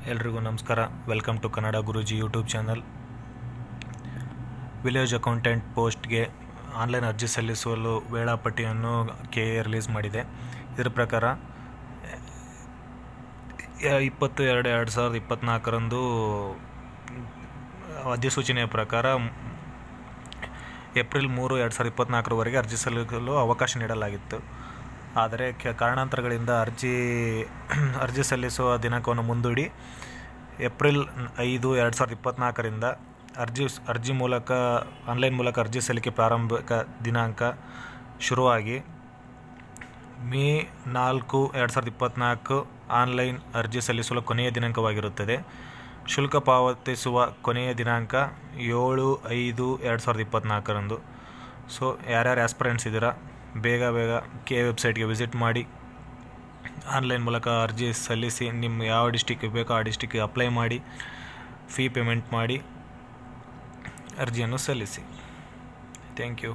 ಎಲ್ರಿಗೂ ನಮಸ್ಕಾರ. Welcome to Kannada Guruji YouTube channel. Village accountant ಪೋಸ್ಟ್ಗೆ ಆನ್ಲೈನ್ ಅರ್ಜಿ ಸಲ್ಲಿಸಲು ವೇಳಾಪಟ್ಟಿಯನ್ನು KA ರಿಲೀಸ್ ಮಾಡಿದೆ. ಇದರ ಪ್ರಕಾರ 20/2/2024 ಅಧಿಸೂಚನೆಯ ಪ್ರಕಾರ ಏಪ್ರಿಲ್ 3, 2024 ಅರ್ಜಿ ಸಲ್ಲಿಸಲು ಅವಕಾಶ ನೀಡಲಾಗಿತ್ತು. ಆದರೆ ಕಾರಣಾಂತರಗಳಿಂದ ಅರ್ಜಿ ಸಲ್ಲಿಸುವ ದಿನಾಂಕವನ್ನು ಮುಂದೂಡಿ ಏಪ್ರಿಲ್ 5, 2024 ಅರ್ಜಿ ಮೂಲಕ ಆನ್ಲೈನ್ ಮೂಲಕ ಅರ್ಜಿ ಸಲ್ಲಿಕೆ ಪ್ರಾರಂಭಿಕ ದಿನಾಂಕ ಶುರುವಾಗಿ ಮೇ 4, 2024 ಆನ್ಲೈನ್ ಅರ್ಜಿ ಸಲ್ಲಿಸಲು ಕೊನೆಯ ದಿನಾಂಕವಾಗಿರುತ್ತದೆ. ಶುಲ್ಕ ಪಾವತಿಸುವ ಕೊನೆಯ ದಿನಾಂಕ 7, 5, 2024. ಸೊ ಯಾರ್ಯಾರು ಆಸ್ಪಿರೆಂಟ್ಸ್ ಇದ್ದೀರಾ, ಬೇಗ KA ವೆಬ್ಸೈಟ್ಗೆ ವಿಸಿಟ್ ಮಾಡಿ ಆನ್ಲೈನ್ ಮೂಲಕ ಅರ್ಜಿ ಸಲ್ಲಿಸಿ. ನಿಮ್ಮ ಯಾವ ಡಿಸ್ಟಿಕ್ಗೆ ಬೇಕೋ ಆ ಡಿಸ್ಟಿಕ್ಗೆ ಅಪ್ಲೈ ಮಾಡಿ, ಫೀ ಪೇಮೆಂಟ್ ಮಾಡಿ ಅರ್ಜಿಯನ್ನು ಸಲ್ಲಿಸಿ. Thank you.